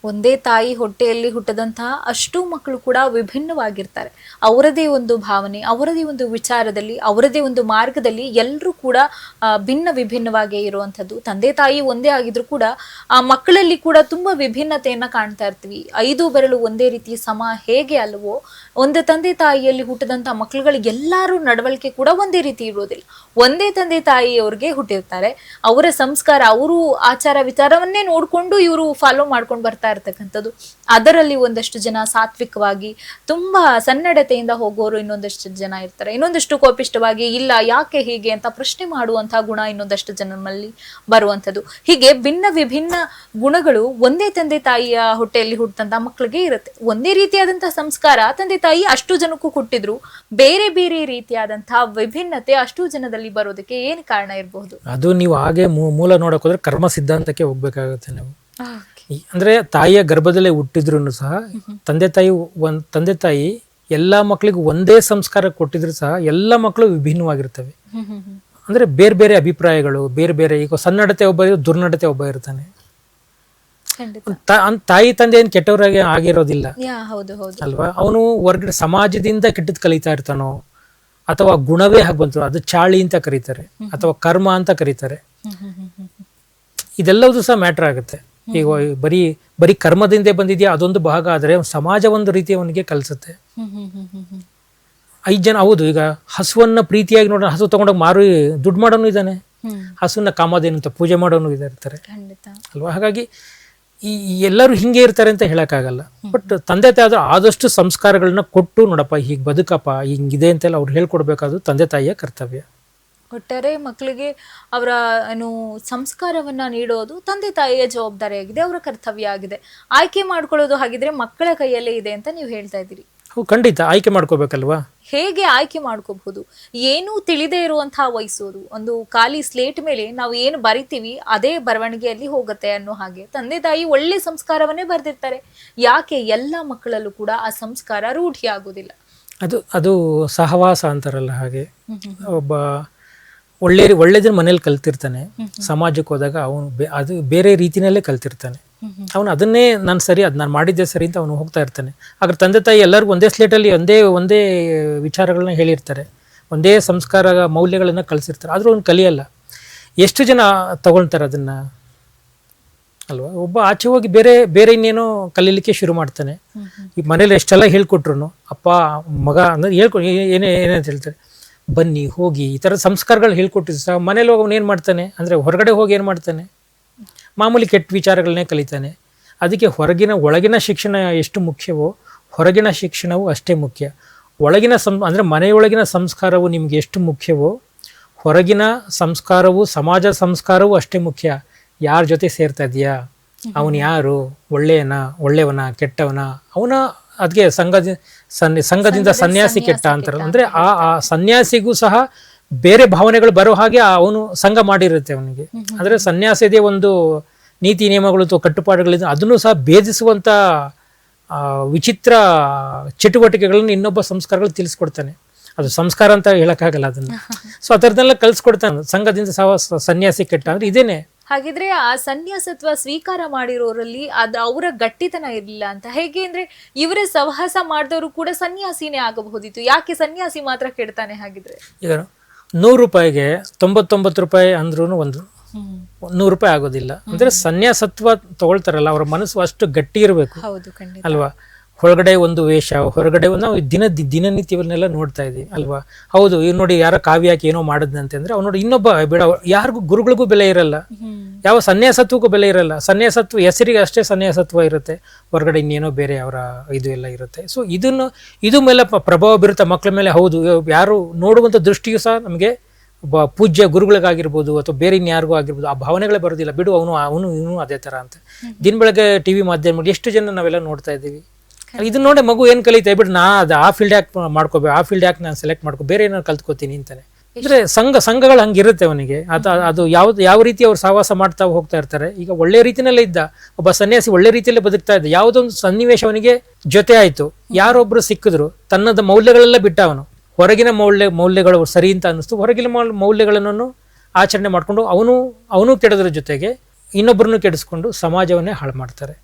ಒಂದೇ ತಾಯಿ ಹೊಟ್ಟೆಯಲ್ಲಿ ಹುಟ್ಟದಂತಹ ಅಷ್ಟೂ ಮಕ್ಕಳು ಕೂಡ ವಿಭಿನ್ನವಾಗಿರ್ತಾರೆ. ಅವರದೇ ಒಂದು ಭಾವನೆ, ಅವರದೇ ಒಂದು ವಿಚಾರದಲ್ಲಿ, ಅವರದೇ ಒಂದು ಮಾರ್ಗದಲ್ಲಿ ಎಲ್ಲರೂ ಕೂಡ ಭಿನ್ನ ವಿಭಿನ್ನವಾಗಿ ಇರುವಂಥದ್ದು. ತಂದೆ ತಾಯಿ ಒಂದೇ ಆಗಿದ್ರು ಕೂಡ ಆ ಮಕ್ಕಳಲ್ಲಿ ಕೂಡ ತುಂಬಾ ವಿಭಿನ್ನತೆಯನ್ನ ಕಾಣ್ತಾ ಇರ್ತೀವಿ. 5 ಬೆರಳು ಒಂದೇ ರೀತಿ ಸಮ ಹೇಗೆ ಅಲ್ವೋ, ಒಂದು ತಂದೆ ತಾಯಿಯಲ್ಲಿ ಹುಟ್ಟಿದಂತಹ ಮಕ್ಕಳುಗಳು ಎಲ್ಲರೂ ನಡವಳಿಕೆ ಕೂಡ ಒಂದೇ ರೀತಿ ಇರೋದಿಲ್ಲ. ಒಂದೇ ತಂದೆ ತಾಯಿಯವ್ರಿಗೆ ಹುಟ್ಟಿರ್ತಾರೆ, ಅವರ ಸಂಸ್ಕಾರ, ಅವರು ಆಚಾರ ವಿಚಾರವನ್ನೇ ನೋಡ್ಕೊಂಡು ಇವರು ಫಾಲೋ ಮಾಡ್ಕೊಂಡು ಬರ್ತಾ ಇರ್ತಕ್ಕಂಥದ್ದು. ಅದರಲ್ಲಿ ಒಂದಷ್ಟು ಜನ ಸಾತ್ವಿಕವಾಗಿ ತುಂಬಾ ಸನ್ನಡತೆಯಿಂದ ಹೋಗೋರು ಇನ್ನೊಂದಷ್ಟು ಜನ ಇರ್ತಾರೆ. ಇನ್ನೊಂದಷ್ಟು ಕೋಪಿಷ್ಟವಾಗಿ ಇಲ್ಲ ಯಾಕೆ ಹೀಗೆ ಅಂತ ಪ್ರಶ್ನೆ ಮಾಡುವಂತಹ ಗುಣ ಇನ್ನೊಂದಷ್ಟು ಜನರಲ್ಲಿ ಬರುವಂಥದ್ದು. ಹೀಗೆ ಭಿನ್ನ ವಿಭಿನ್ನ ಗುಣಗಳು ಒಂದೇ ತಂದೆ ತಾಯಿಯ ಹೊಟ್ಟೆಯಲ್ಲಿ ಹುಟ್ಟಂತಹ ಮಕ್ಕಳಿಗೆ ಇರುತ್ತೆ. ಒಂದೇ ರೀತಿಯಾದಂತಹ ಸಂಸ್ಕಾರ ತಂದೆ ತಾಯಿ ಅಷ್ಟು ಜನಕ್ಕೂ ಹುಟ್ಟಿದ್ರು, ಬೇರೆ ಬೇರೆ ರೀತಿಯಾದಂತಹ ವಿಭಿನ್ನತೆ ಅಷ್ಟು ಜನದಲ್ಲಿ ಬರೋದಕ್ಕೆ ಏನ್ ಕಾರಣ ಇರಬಹುದು? ಅದು ನೀವು ಹಾಗೆ ಮೂಲ ನೋಡಕ್ ಹೋದ್ರೆ ಕರ್ಮ ಸಿದ್ಧಾಂತಕ್ಕೆ ಹೋಗ್ಬೇಕಾಗುತ್ತೆ. ನೀವು ಅಂದ್ರೆ ತಾಯಿಯ ಗರ್ಭದಲ್ಲೇ ಹುಟ್ಟಿದ್ರು ಸಹ ತಂದೆ ತಾಯಿ ಎಲ್ಲಾ ಮಕ್ಕಳಿಗೂ ಒಂದೇ ಸಂಸ್ಕಾರ ಕೊಟ್ಟಿದ್ರು ಸಹ ಎಲ್ಲ ಮಕ್ಕಳು ವಿಭಿನ್ನವಾಗಿರ್ತವೆ. ಅಂದ್ರೆ ಬೇರೆ ಬೇರೆ ಅಭಿಪ್ರಾಯಗಳು, ಬೇರೆ ಬೇರೆ. ಈಗ ಸನ್ನಡತೆ ಒಬ್ಬ, ದುರ್ನಡತೆ ಒಬ್ಬ ಇರ್ತಾನೆ. ತಾಯಿ ತಂದೆ ಏನ್ ಕೆಟ್ಟವರಾಗಿ ಆಗಿರೋದಿಲ್ಲ ಅಲ್ವಾ. ಅವನು ಹೊರಗಡೆ ಸಮಾಜದಿಂದ ಕೆಟ್ಟದ್ ಕಲಿತಾ ಇರ್ತಾನೋ, ಅಥವಾ ಗುಣವೇ ಹಾಗೆ ಬಂತು, ಅದು ಚಾಳಿ ಅಂತ ಕರೀತಾರೆ, ಅಥವಾ ಕರ್ಮ ಅಂತ ಕರೀತಾರೆ. ಇದೆಲ್ಲವೂ ಸಹ ಮ್ಯಾಟರ್ ಆಗುತ್ತೆ. ಈಗ ಬರೀ ಕರ್ಮದಿಂದ ಬಂದಿದ್ಯಾ ಅದೊಂದು ಭಾಗ, ಆದ್ರೆ ಸಮಾಜ ಒಂದು ರೀತಿ ಅವನಿಗೆ ಕಲಿಸುತ್ತೆ. 5 ಜನ, ಹೌದು, ಈಗ ಹಸುವನ್ನ ಪ್ರೀತಿಯಾಗಿ ನೋಡೋಣ, ಹಸು ತಗೊಂಡೋಗಿ ಮಾರು ದುಡ್ಡು ಮಾಡೋನು ಇದ್ದಾನೆ, ಹಸುವನ್ನ ಕಾಮಧೇನು ಅಂತ ಪೂಜೆ ಮಾಡೋನು ಇರ್ತಾರೆ ಅಲ್ವಾ. ಹಾಗಾಗಿ ಈ ಎಲ್ಲರೂ ಹಿಂಗೆ ಇರ್ತಾರೆ ಅಂತ ಹೇಳಕ್ಕಾಗಲ್ಲ. ಬಟ್ ತಂದೆ ತಾಯಿ ಆದಷ್ಟು ಸಂಸ್ಕಾರಗಳನ್ನ ಕೊಟ್ಟು, ನೋಡಪ್ಪ ಹೀಗೆ ಬದುಕಪ್ಪ, ಹಿಂಗಿದೆ ಅಂತೆಲ್ಲ ಅವ್ರು ಹೇಳ್ಕೊಡ್ಬೇಕಾದ್ರು ತಂದೆ ತಾಯಿಯ ಕರ್ತವ್ಯ. ಒಟ್ಟಾರೆ ಮಕ್ಕಳಿಗೆ ಅವರ ಸಂಸ್ಕಾರವನ್ನ ನೀಡೋದು ತಂದೆ ತಾಯಿಯ ಜವಾಬ್ದಾರಿಯಾಗಿದೆ, ಅವರ ಕರ್ತವ್ಯ ಆಗಿದೆ. ಆಯ್ಕೆ ಮಾಡ್ಕೊಳ್ಳೋದು ಹಾಗಿದ್ರೆ ಮಕ್ಕಳ ಕೈಯಲ್ಲೇ ಇದೆ ಅಂತ ನೀವು ಹೇಳ್ತಾ ಇದ್ದೀರಿ. ಖಂಡಿತ ಆಯ್ಕೆ ಮಾಡ್ಕೋಬೇಕಲ್ವಾ. ಹೇಗೆ ಆಯ್ಕೆ ಮಾಡ್ಕೋಬಹುದು? ಏನೂ ತಿಳಿದೇ ಇರುವಂತಹ ವಯಸ್ಸೋದು, ಒಂದು ಖಾಲಿ ಸ್ಲೇಟ್ ಮೇಲೆ ನಾವು ಏನು ಬರಿತೀವಿ ಅದೇ ಬರವಣಿಗೆಯಲ್ಲಿ ಹೋಗುತ್ತೆ ಅನ್ನೋ ಹಾಗೆ ತಂದೆ ತಾಯಿ ಒಳ್ಳೆ ಸಂಸ್ಕಾರವನ್ನೇ ಬರೆದಿರ್ತಾರೆ. ಯಾಕೆ ಎಲ್ಲ ಮಕ್ಕಳಲ್ಲೂ ಕೂಡ ಆ ಸಂಸ್ಕಾರ ರೂಢಿ ಆಗೋದಿಲ್ಲ? ಅದು ಸಹವಾಸ ಅಂತಾರಲ್ಲ ಹಾಗೆ. ಒಬ್ಬ ಒಳ್ಳೇದನ್ನ ಮನೇಲಿ ಕಲ್ತಿರ್ತಾನೆ, ಸಮಾಜಕ್ಕೆ ಹೋದಾಗ ಅವನು ಅದು ಬೇರೆ ರೀತಿನಲ್ಲೇ ಕಲ್ತಿರ್ತಾನೆ. ಅವನು ಅದನ್ನೇ ನಾನು ಸರಿ, ಅದು ನಾನು ಮಾಡಿದ್ದೆ ಸರಿ ಅಂತ ಅವನು ಹೋಗ್ತಾ ಇರ್ತಾನೆ. ಆದ್ರೆ ತಂದೆ ತಾಯಿ ಎಲ್ಲರಿಗೂ ಒಂದೇ ಸ್ಲೇಟಲ್ಲಿ ಒಂದೇ ವಿಚಾರಗಳನ್ನ ಹೇಳಿರ್ತಾರೆ, ಒಂದೇ ಸಂಸ್ಕಾರ ಮೌಲ್ಯಗಳನ್ನ ಕಲಿಸಿರ್ತಾರೆ, ಆದ್ರೂ ಅವ್ನು ಕಲಿಯಲ್ಲ. ಎಷ್ಟು ಜನ ತಗೊಳ್ತಾರೆ ಅದನ್ನ ಅಲ್ವಾ. ಒಬ್ಬ ಆಚೆ ಹೋಗಿ ಬೇರೆ ಇನ್ನೇನೋ ಕಲೀಲಿಕ್ಕೆ ಶುರು ಮಾಡ್ತಾನೆ. ಈ ಮನೇಲಿ ಎಷ್ಟೆಲ್ಲ ಹೇಳ್ಕೊಟ್ರು ಅಪ್ಪ ಮಗ ಅಂದ್ರೆ ಏನೇನಂತ ಹೇಳ್ತಾರೆ, ಬನ್ನಿ ಹೋಗಿ ಈ ಥರ ಸಂಸ್ಕಾರಗಳು ಹೇಳ್ಕೊಟ್ಟಿದ್ರು ಸಹ ಮನೇಲಿ ಹೋಗಿ ಅವನು ಏನು ಮಾಡ್ತಾನೆ ಅಂದರೆ, ಹೊರಗಡೆ ಹೋಗಿ ಏನು ಮಾಡ್ತಾನೆ, ಮಾಮೂಲಿ ಕೆಟ್ಟ ವಿಚಾರಗಳನ್ನೇ ಕಲಿತಾನೆ. ಅದಕ್ಕೆ ಒಳಗಿನ ಶಿಕ್ಷಣ ಎಷ್ಟು ಮುಖ್ಯವೋ ಹೊರಗಿನ ಶಿಕ್ಷಣವೂ ಅಷ್ಟೇ ಮುಖ್ಯ. ಒಳಗಿನ ಅಂದರೆ ಮನೆಯೊಳಗಿನ ಸಂಸ್ಕಾರವು ನಿಮ್ಗೆ ಎಷ್ಟು ಮುಖ್ಯವೋ ಹೊರಗಿನ ಸಂಸ್ಕಾರವು, ಸಮಾಜ ಸಂಸ್ಕಾರವೂ ಅಷ್ಟೇ ಮುಖ್ಯ. ಯಾರ ಜೊತೆ ಸೇರ್ತಾ ಇದೆಯಾ, ಅವನು ಯಾರು, ಒಳ್ಳೆಯವನ ಕೆಟ್ಟವನ, ಅವನ ಅದಕ್ಕೆ ಸಂಘದಿಂದ ಸನ್ಯಾಸಿ ಕೆಟ್ಟ ಅಂತಾರಲ್ಲ. ಅಂದ್ರೆ ಆ ಸನ್ಯಾಸಿಗೂ ಸಹ ಬೇರೆ ಭಾವನೆಗಳು ಬರೋ ಹಾಗೆ ಅವನು ಸಂಘ ಮಾಡಿರುತ್ತೆ ಅವನಿಗೆ. ಅಂದ್ರೆ ಸನ್ಯಾಸದೇ ಒಂದು ನೀತಿ ನಿಯಮಗಳು ಅಥವಾ ಕಟ್ಟುಪಾಡುಗಳಿದೆ, ಅದನ್ನು ಸಹ ಭೇದಿಸುವಂತ ವಿಚಿತ್ರ ಚಟುವಟಿಕೆಗಳನ್ನು ಇನ್ನೊಬ್ಬ ಸಂಸ್ಕಾರಗಳು ತಿಳಿಸ್ಕೊಡ್ತಾನೆ. ಅದು ಸಂಸ್ಕಾರ ಅಂತ ಹೇಳಕ್ಕಾಗಲ್ಲ ಅದನ್ನ. ಸೊ ಅದರನ್ನೆಲ್ಲ ಕಲ್ಸ್ಕೊಡ್ತಾನೆ. ಸಂಘದಿಂದ ಸನ್ಯಾಸಿ ಕೆಟ್ಟ ಅಂದ್ರೆ ಇದೇನೆ. ಹಾಗಿದ್ರೆ ಆ ಸನ್ಯಾಸತ್ವ ಸ್ವೀಕಾರ ಮಾಡಿರೋರಲ್ಲಿ ಅದು ಅವರ ಗಟ್ಟಿತನ ಇರಲಿಲ್ಲ ಅಂತ ಹೇಗೆ ಅಂದ್ರೆ, ಇವರೇ ಸಹವಾಸ ಮಾಡಿದವರು ಕೂಡ ಸನ್ಯಾಸಿನೇ ಆಗಬಹುದಿತ್ತು, ಯಾಕೆ ಸನ್ಯಾಸಿ ಮಾತ್ರ ಕೆಡ್ತಾನೆ? ಹಾಗಿದ್ರೆ ಈಗ 100 ರೂಪಾಯಿಗೆ 99 ರೂಪಾಯಿ ಅಂದ್ರೂ ಒಂದು 100 ರೂಪಾಯಿ ಆಗೋದಿಲ್ಲ. ಅಂದ್ರೆ ಸನ್ಯಾಸತ್ವ ತಗೊಳ್ತಾರಲ್ಲ ಅವರ ಮನಸ್ಸು ಅಷ್ಟು ಗಟ್ಟಿ ಇರಬೇಕು ಅಲ್ವಾ. ಹೊರಗಡೆ ಒಂದು ವೇಷ, ಹೊರಗಡೆ ನಾವು ದಿನನಿತ್ಯವನ್ನೆಲ್ಲ ನೋಡ್ತಾ ಇದೀವಿ ಅಲ್ವಾ. ಹೌದು, ಇವ್ ನೋಡಿ ಯಾರ ಕಾವ್ಯ ಹಾಕಿ ಏನೋ ಮಾಡಿದ್ನಂತೆ ಅಂದ್ರೆ ಅವ್ನು ನೋಡಿ ಇನ್ನೊಬ್ಬ ಬೇಡ, ಯಾರಿಗೂ ಗುರುಗಳಿಗೂ ಬೆಲೆ ಇರಲ್ಲ, ಯಾವ ಸನ್ಯಾಸತ್ವಕ್ಕೂ ಬೆಲೆ ಇರಲ್ಲ. ಸನ್ಯಾಸತ್ವ ಹೆಸರಿಗೆ ಅಷ್ಟೇ ಸನ್ಯಾಸತ್ವ ಇರುತ್ತೆ, ಹೊರಗಡೆ ಇನ್ನೇನೋ ಬೇರೆ ಅವರ ಇದು ಎಲ್ಲ ಇರುತ್ತೆ. ಸೊ ಇದು ಮೇಲೆ ಪ್ರಭಾವ ಬೀರುತ್ತೆ ಮಕ್ಕಳ ಮೇಲೆ. ಹೌದು, ಯಾರು ನೋಡುವಂಥ ದೃಷ್ಟಿಯೂ ಸಹ ನಮಗೆ ಒಬ್ಬ ಪೂಜ್ಯ ಗುರುಗಳಿಗಾಗಿರ್ಬೋದು ಅಥವಾ ಬೇರೆ ಇನ್ಯಾರಿಗೂ ಆಗಿರ್ಬೋದು ಆ ಭಾವನೆಗಳೇ ಬರೋದಿಲ್ಲ. ಬಿಡು, ಇವನು ಅದೇ ತರ ಅಂತ. ದಿನ ಬೆಳಗ್ಗೆ ಟಿವಿ ಮಾಧ್ಯಮ ಎಷ್ಟು ಜನ ನಾವೆಲ್ಲ ನೋಡ್ತಾ ಇದ್ದೀವಿ. ಇದನ್ನ ನೋಡಿ ಮಗು ಏನ್ ಕಲಿತಾ ಬಿಟ್ಟು ಅದು ಆ ಫೀಲ್ಡ್ ಯಾಕೆ ಮಾಡ್ಕೋಬೇಕು, ಆ ಫೀಲ್ಡ್ ಯಾಕೆ ನಾನು ಸೆಲೆಕ್ಟ್ ಮಾಡ್ಕೋ, ಬೇರೆ ಏನಾದ್ರು ಕಲ್ತ್ಕೋತೀನಿ ಅಂತಾನೆ. ಅಂದ್ರೆ ಸಂಘಗಳು ಹಂಗಿರುತ್ತೆ ಅವನಿಗೆ. ಅದು ಯಾವ ರೀತಿ ಅವ್ರು ಸಹವಾಸ ಮಾಡ್ತಾ ಹೋಗ್ತಾ ಇರ್ತಾರೆ. ಈಗ ಒಳ್ಳೆ ರೀತಿನಲ್ಲೇ ಇದ್ದ ಒಬ್ಬ ಸನ್ಯಾಸಿ, ಒಳ್ಳೆ ರೀತಿಯಲ್ಲೇ ಬದುಕ್ತಾ ಇದ್ದ, ಯಾವುದೊಂದು ಸನ್ನಿವೇಶ ಅವನಿಗೆ ಜೊತೆ ಆಯ್ತು, ಯಾರೊಬ್ರು ಸಿಕ್ಕಿದ್ರು, ತನ್ನದ ಮೌಲ್ಯಗಳೆಲ್ಲ ಬಿಟ್ಟ ಅವನು. ಹೊರಗಿನ ಮೌಲ್ಯಗಳು ಸರಿ ಅಂತ ಅನ್ನಿಸ್ತು, ಹೊರಗಿನ ಮೌಲ್ಯಗಳನ್ನು ಆಚರಣೆ ಮಾಡ್ಕೊಂಡು ಅವನು ಕೆಡೋದ್ರ ಜೊತೆಗೆ ಇನ್ನೊಬ್ಬರನ್ನು ಕೆಡಿಸ್ಕೊಂಡು ಸಮಾಜವನ್ನೇ ಹಾಳು ಮಾಡ್ತಾರೆ.